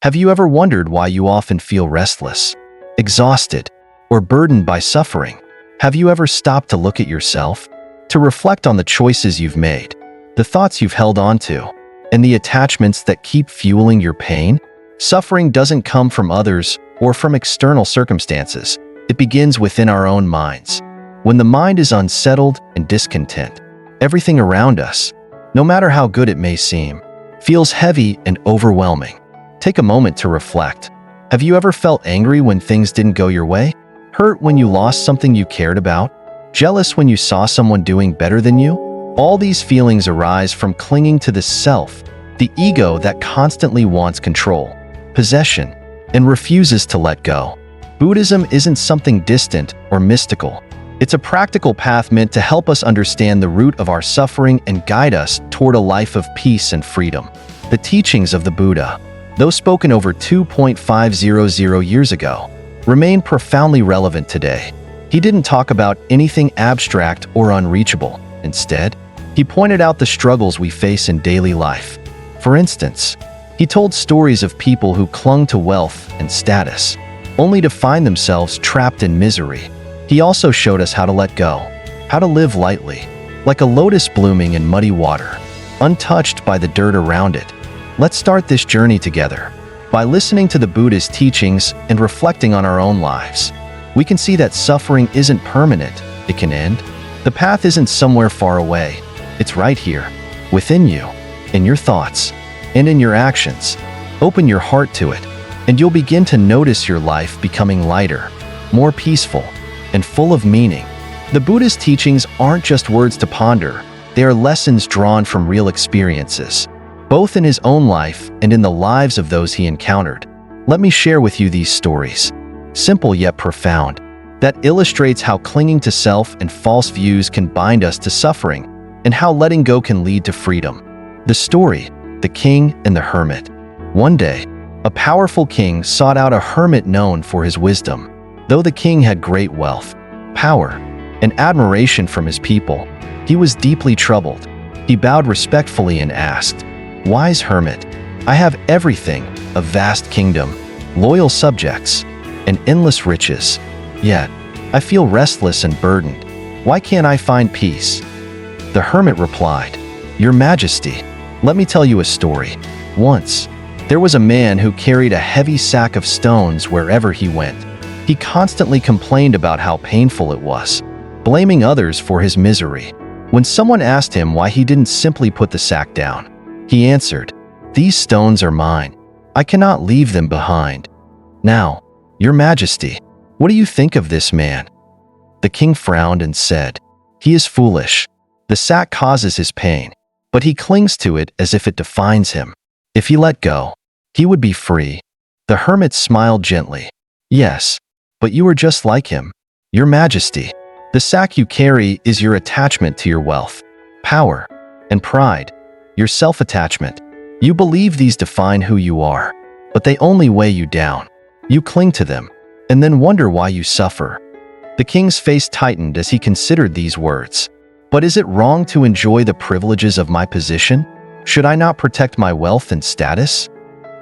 Have you ever wondered why you often feel restless, exhausted, or burdened by suffering? Have you ever stopped to look at yourself, to reflect on the choices you've made, the thoughts you've held on to, and the attachments that keep fueling your pain? Suffering doesn't come from others or from external circumstances. It begins within our own minds. When the mind is unsettled and discontent, everything around us, no matter how good it may seem, feels heavy and overwhelming. Take a moment to reflect. Have you ever felt angry when things didn't go your way? Hurt when you lost something you cared about? Jealous when you saw someone doing better than you? All these feelings arise from clinging to the self, the ego that constantly wants control, possession, and refuses to let go. Buddhism isn't something distant or mystical. It's a practical path meant to help us understand the root of our suffering and guide us toward a life of peace and freedom. The teachings of the Buddha, though spoken over 2,500 years ago, remain profoundly relevant today. He didn't talk about anything abstract or unreachable. Instead, he pointed out the struggles we face in daily life. For instance, he told stories of people who clung to wealth and status, only to find themselves trapped in misery. He also showed us how to let go, how to live lightly, like a lotus blooming in muddy water, untouched by the dirt around it. Let's start this journey together. By listening to the Buddha's teachings and reflecting on our own lives, we can see that suffering isn't permanent. It can end. The path isn't somewhere far away. It's right here, within you, in your thoughts, and in your actions. Open your heart to it, and you'll begin to notice your life becoming lighter, more peaceful, and full of meaning. The Buddhist teachings aren't just words to ponder. They are lessons drawn from real experiences, both in his own life and in the lives of those he encountered. Let me share with you these stories, simple yet profound, that illustrates how clinging to self and false views can bind us to suffering, and how letting go can lead to freedom. The story, The King and the Hermit. One day, a powerful king sought out a hermit known for his wisdom. Though the king had great wealth, power, and admiration from his people, he was deeply troubled. He bowed respectfully and asked, "Wise hermit, I have everything, a vast kingdom, loyal subjects, and endless riches. Yet, I feel restless and burdened. Why can't I find peace?" The hermit replied, "Your Majesty, let me tell you a story. Once, there was a man who carried a heavy sack of stones wherever he went. He constantly complained about how painful it was, blaming others for his misery. When someone asked him why he didn't simply put the sack down, he answered, 'These stones are mine. I cannot leave them behind.' Now, Your Majesty, what do you think of this man?" The king frowned and said, "He is foolish. The sack causes his pain, but he clings to it as if it defines him. If he let go, he would be free." The hermit smiled gently. "Yes, but you are just like him, Your Majesty. The sack you carry is your attachment to your wealth, power, and pride, your self-attachment. You believe these define who you are, but they only weigh you down. You cling to them, and then wonder why you suffer." The king's face tightened as he considered these words. "But is it wrong to enjoy the privileges of my position? Should I not protect my wealth and status?"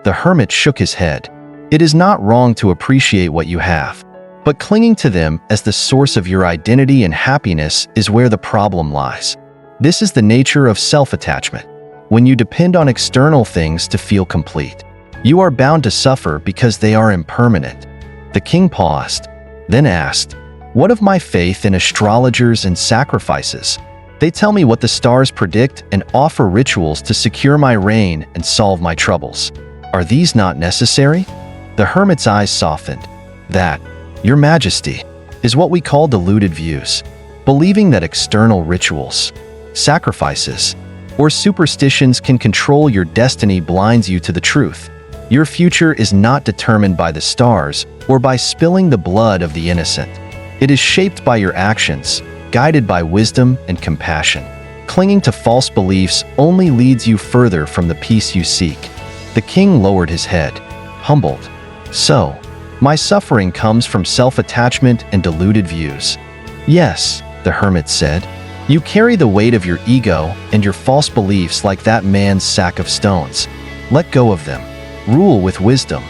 The hermit shook his head. "It is not wrong to appreciate what you have, but clinging to them as the source of your identity and happiness is where the problem lies. This is the nature of self-attachment. When you depend on external things to feel complete, you are bound to suffer because they are impermanent." The king paused, then asked, "What of my faith in astrologers and sacrifices? They tell me what the stars predict and offer rituals to secure my reign and solve my troubles. Are these not necessary?" The hermit's eyes softened. "That, Your Majesty, is what we call deluded views. Believing that external rituals, sacrifices, or superstitions can control your destiny blinds you to the truth. Your future is not determined by the stars or by spilling the blood of the innocent. It is shaped by your actions, guided by wisdom and compassion. Clinging to false beliefs only leads you further from the peace you seek." The king lowered his head, humbled. "So, my suffering comes from self-attachment and deluded views." "Yes," the hermit said. "You carry the weight of your ego and your false beliefs like that man's sack of stones. Let go of them, Rule with wisdom,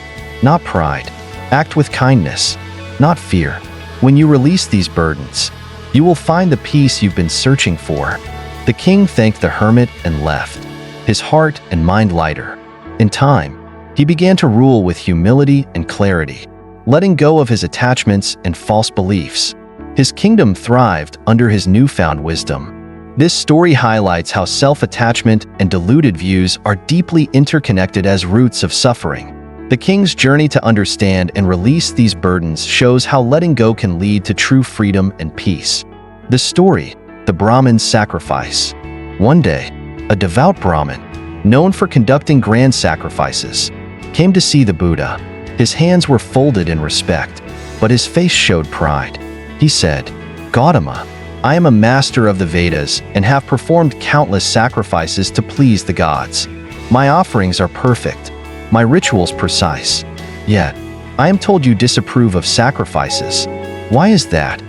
not pride. Act with kindness, not fear. When you release these burdens, you will find the peace you've been searching for. The king thanked the hermit and left, his heart and mind lighter. In time, he began to rule with humility and clarity, letting go of his attachments and false beliefs. His kingdom thrived under his newfound wisdom. This story highlights how self-attachment and deluded views are deeply interconnected as roots of suffering. The king's journey to understand and release these burdens shows how letting go can lead to true freedom and peace. The story, the Brahmin's sacrifice. One day, a devout Brahmin, known for conducting grand sacrifices, came to see the Buddha. His hands were folded in respect, but his face showed pride. He said, "Gautama, I am a master of the Vedas and have performed countless sacrifices to please the gods. My offerings are perfect, my rituals precise. Yet, I am told you disapprove of sacrifices. Why is that?"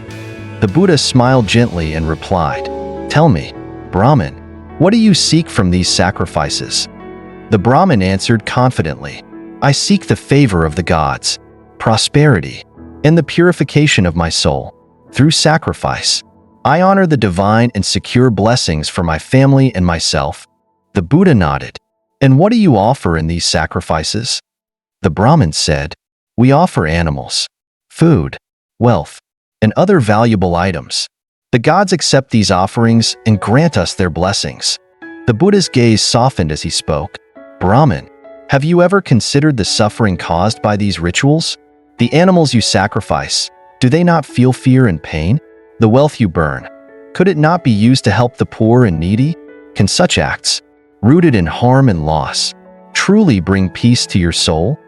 The Buddha smiled gently and replied, "Tell me, Brahmin, what do you seek from these sacrifices?" The Brahmin answered confidently, "I seek the favor of the gods, prosperity, and the purification of my soul. Through sacrifice, I honor the divine and secure blessings for my family and myself." The Buddha nodded. "And what do you offer in these sacrifices?" The Brahmin said, "We offer animals, food, wealth, and other valuable items. The gods accept these offerings and grant us their blessings." The Buddha's gaze softened as he spoke. "Brahmin, have you ever considered the suffering caused by these rituals? The animals you sacrifice, do they not feel fear and pain? The wealth you burn, could it not be used to help the poor and needy? Can such acts, rooted in harm and loss, truly bring peace to your soul?"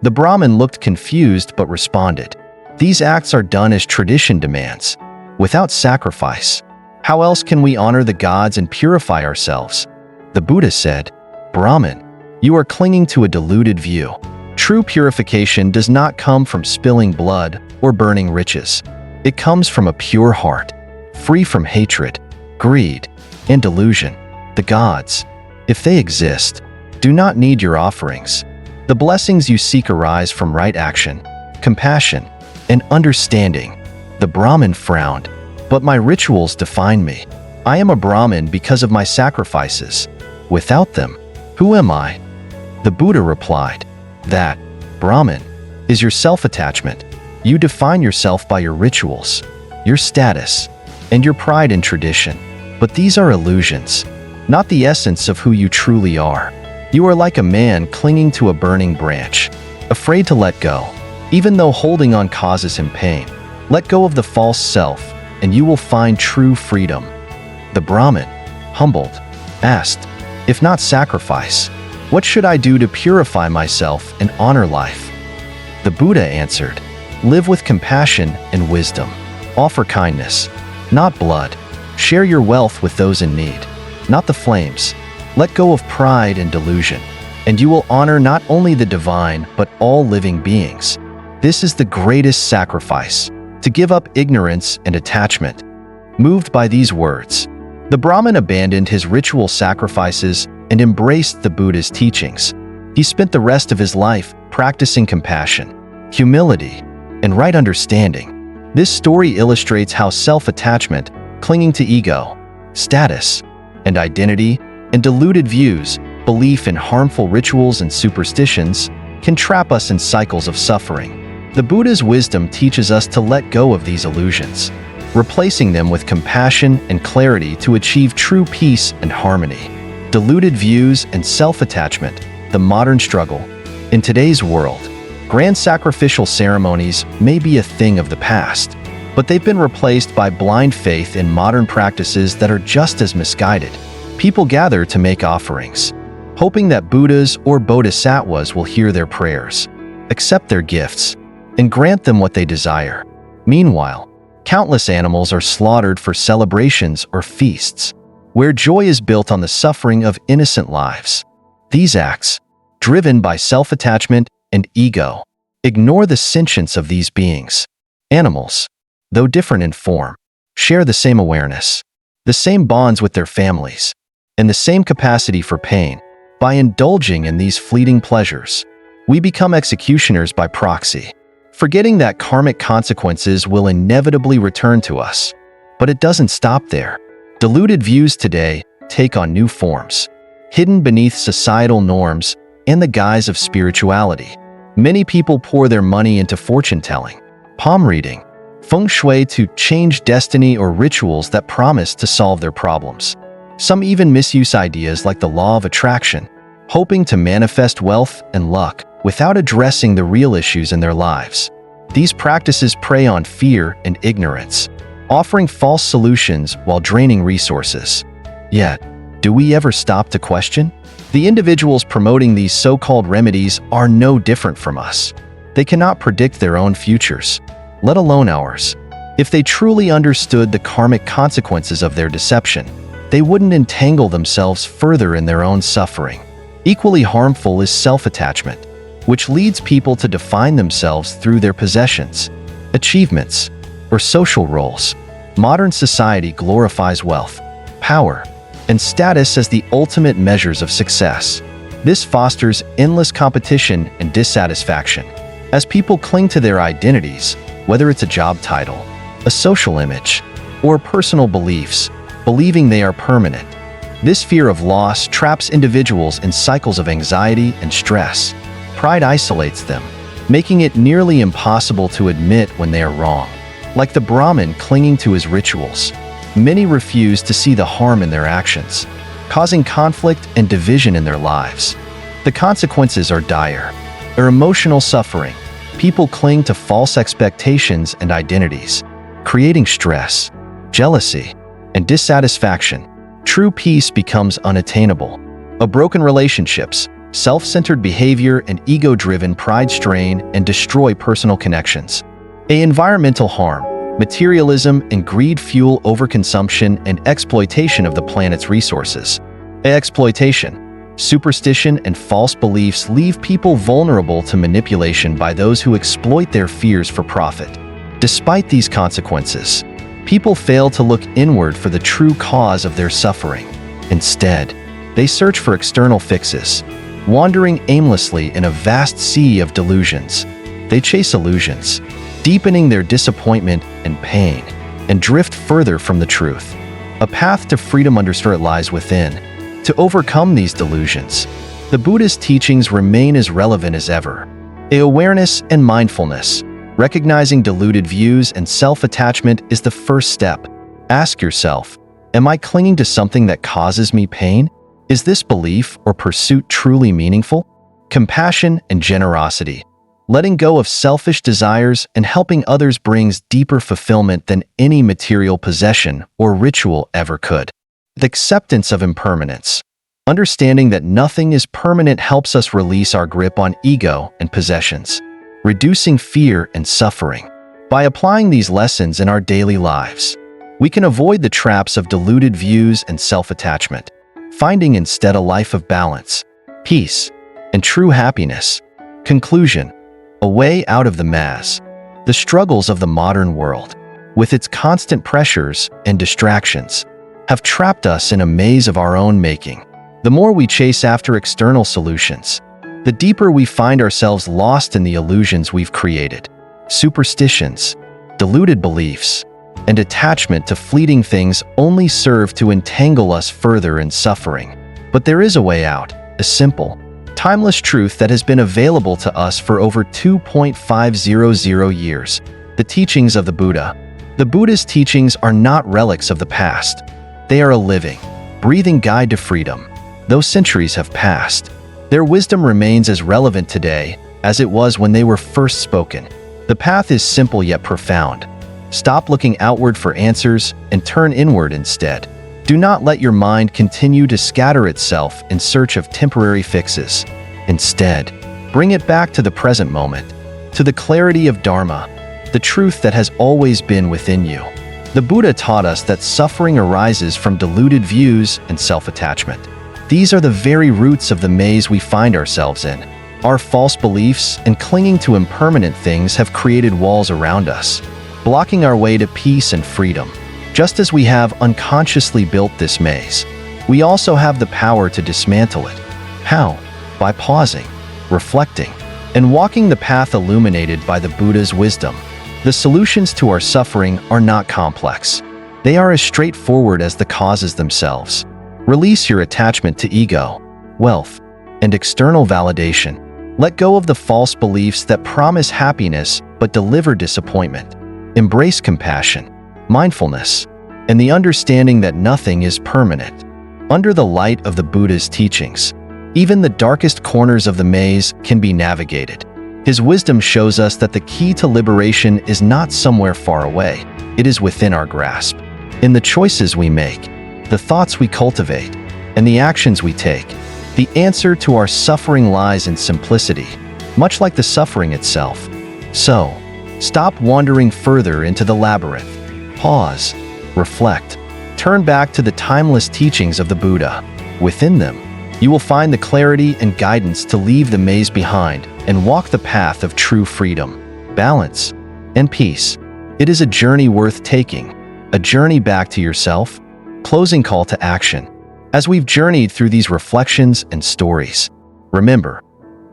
The Brahmin looked confused but responded, "These acts are done as tradition demands, without sacrifice. How else can we honor the gods and purify ourselves?" The Buddha said, "Brahmin, you are clinging to a deluded view. True purification does not come from spilling blood or burning riches. It comes from a pure heart, free from hatred, greed, and delusion. The gods, if they exist, do not need your offerings. The blessings you seek arise from right action, compassion, and understanding." The Brahmin frowned, "But my rituals define me. I am a Brahmin because of my sacrifices. Without them, who am I?" The Buddha replied, "That, Brahmin, is your self-attachment. You define yourself by your rituals, your status, and your pride in tradition. But these are illusions, not the essence of who you truly are. You are like a man clinging to a burning branch, afraid to let go, even though holding on causes him pain. Let go of the false self, and you will find true freedom." The Brahmin, humbled, asked, "If not sacrifice, what should I do to purify myself and honor life?" The Buddha answered, "Live with compassion and wisdom. Offer kindness, not blood. Share your wealth with those in need, not the flames. Let go of pride and delusion, and you will honor not only the divine but all living beings. This is the greatest sacrifice, to give up ignorance and attachment." Moved by these words, the Brahmin abandoned his ritual sacrifices and embraced the Buddha's teachings. He spent the rest of his life practicing compassion, humility, and right understanding. This story illustrates how self-attachment, clinging to ego, status, and identity, and deluded views, belief in harmful rituals and superstitions, can trap us in cycles of suffering. The Buddha's wisdom teaches us to let go of these illusions, replacing them with compassion and clarity to achieve true peace and harmony. Deluded views and self-attachment, the modern struggle. In today's world, grand sacrificial ceremonies may be a thing of the past, but they've been replaced by blind faith in modern practices that are just as misguided. People gather to make offerings, hoping that Buddhas or Bodhisattvas will hear their prayers, accept their gifts, and grant them what they desire. Meanwhile, countless animals are slaughtered for celebrations or feasts, where joy is built on the suffering of innocent lives. These acts, driven by self-attachment and ego, ignore the sentience of these beings. Animals, though different in form, share the same awareness, the same bonds with their families, and the same capacity for pain. By indulging in these fleeting pleasures, we become executioners by proxy, forgetting that karmic consequences will inevitably return to us. But it doesn't stop there. Deluded views today take on new forms, hidden beneath societal norms and the guise of spirituality. Many people pour their money into fortune-telling, palm reading, feng shui to change destiny, or rituals that promise to solve their problems. Some even misuse ideas like the law of attraction, hoping to manifest wealth and luck without addressing the real issues in their lives. These practices prey on fear and ignorance, offering false solutions while draining resources. Yet, do we ever stop to question? The individuals promoting these so-called remedies are no different from us. They cannot predict their own futures, let alone ours. If they truly understood the karmic consequences of their deception, they wouldn't entangle themselves further in their own suffering. Equally harmful is self-attachment, which leads people to define themselves through their possessions, achievements, or social roles. Modern society glorifies wealth, power, and status as the ultimate measures of success. This fosters endless competition and dissatisfaction, as people cling to their identities, whether it's a job title, a social image, or personal beliefs, believing they are permanent. This fear of loss traps individuals in cycles of anxiety and stress. Pride isolates them, making it nearly impossible to admit when they are wrong. Like the Brahmin clinging to his rituals, many refuse to see the harm in their actions, causing conflict and division in their lives. The consequences are dire. Their emotional suffering. People cling to false expectations and identities, creating stress, jealousy, and dissatisfaction. True peace becomes unattainable. Broken relationships, self-centered behavior, and ego-driven pride strain and destroy personal connections. Environmental harm. Materialism and greed fuel overconsumption and exploitation of the planet's resources. Exploitation, superstition, and false beliefs leave people vulnerable to manipulation by those who exploit their fears for profit. Despite these consequences, people fail to look inward for the true cause of their suffering. Instead, they search for external fixes, wandering aimlessly in a vast sea of delusions. They chase illusions, deepening their disappointment and pain, and drift further from the truth. A path to freedom lies within. To overcome these delusions, the Buddhist teachings remain as relevant as ever. Awareness and mindfulness. Recognizing deluded views and self-attachment is the first step. Ask yourself, am I clinging to something that causes me pain? Is this belief or pursuit truly meaningful? Compassion and generosity. Letting go of selfish desires and helping others brings deeper fulfillment than any material possession or ritual ever could. The acceptance of impermanence. Understanding that nothing is permanent helps us release our grip on ego and possessions, reducing fear and suffering. By applying these lessons in our daily lives, we can avoid the traps of deluded views and self-attachment, finding instead a life of balance, peace, and true happiness. Conclusion. A way out of the maze. The struggles of the modern world, with its constant pressures and distractions, have trapped us in a maze of our own making. The more we chase after external solutions, the deeper we find ourselves lost in the illusions we've created. Superstitions, deluded beliefs, and attachment to fleeting things only serve to entangle us further in suffering. But there is a way out, a simple, timeless truth that has been available to us for over 2.500 years. The teachings of the Buddha. The Buddhist teachings are not relics of the past. They are a living, breathing guide to freedom. Though centuries have passed, their wisdom remains as relevant today as it was when they were first spoken. The path is simple yet profound. Stop looking outward for answers and turn inward instead. Do not let your mind continue to scatter itself in search of temporary fixes. Instead, bring it back to the present moment, to the clarity of Dharma, the truth that has always been within you. The Buddha taught us that suffering arises from deluded views and self-attachment. These are the very roots of the maze we find ourselves in. Our false beliefs and clinging to impermanent things have created walls around us, blocking our way to peace and freedom. Just as we have unconsciously built this maze, we also have the power to dismantle it. How? By pausing, reflecting, and walking the path illuminated by the Buddha's wisdom. The solutions to our suffering are not complex. They are as straightforward as the causes themselves. Release your attachment to ego, wealth, and external validation. Let go of the false beliefs that promise happiness but deliver disappointment. Embrace compassion, mindfulness, and the understanding that nothing is permanent. Under the light of the Buddha's teachings, even the darkest corners of the maze can be navigated. His wisdom shows us that the key to liberation is not somewhere far away. It is within our grasp. In the choices we make, the thoughts we cultivate, and the actions we take, the answer to our suffering lies in simplicity, much like the suffering itself. So, stop wandering further into the labyrinth. Pause, reflect, turn back to the timeless teachings of the Buddha. Within them, you will find the clarity and guidance to leave the maze behind and walk the path of true freedom, balance, and peace. It is a journey worth taking, a journey back to yourself. Closing call to action. As we've journeyed through these reflections and stories, remember,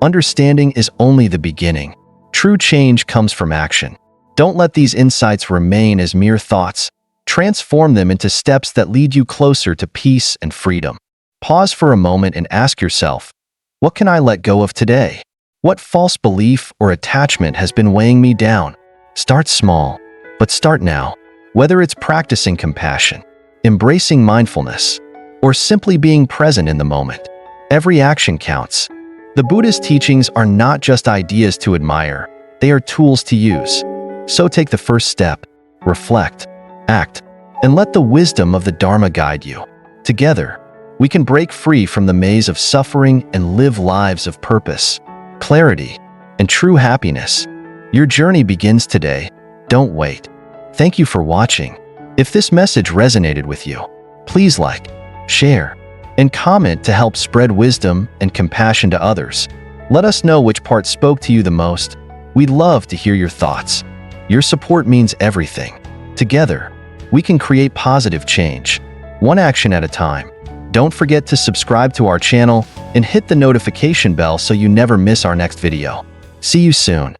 understanding is only the beginning. True change comes from action. Don't let these insights remain as mere thoughts. Transform them into steps that lead you closer to peace and freedom. Pause for a moment and ask yourself, what can I let go of today? What false belief or attachment has been weighing me down? Start small, but start now. Whether it's practicing compassion, embracing mindfulness, or simply being present in the moment, every action counts. The Buddhist teachings are not just ideas to admire, they are tools to use. So take the first step, reflect, act, and let the wisdom of the Dharma guide you. Together, we can break free from the maze of suffering and live lives of purpose, clarity, and true happiness. Your journey begins today. Don't wait. Thank you for watching. If this message resonated with you, please like, share, and comment to help spread wisdom and compassion to others. Let us know which part spoke to you the most. We'd love to hear your thoughts. Your support means everything. Together, we can create positive change, one action at a time. Don't forget to subscribe to our channel and hit the notification bell so you never miss our next video. See you soon.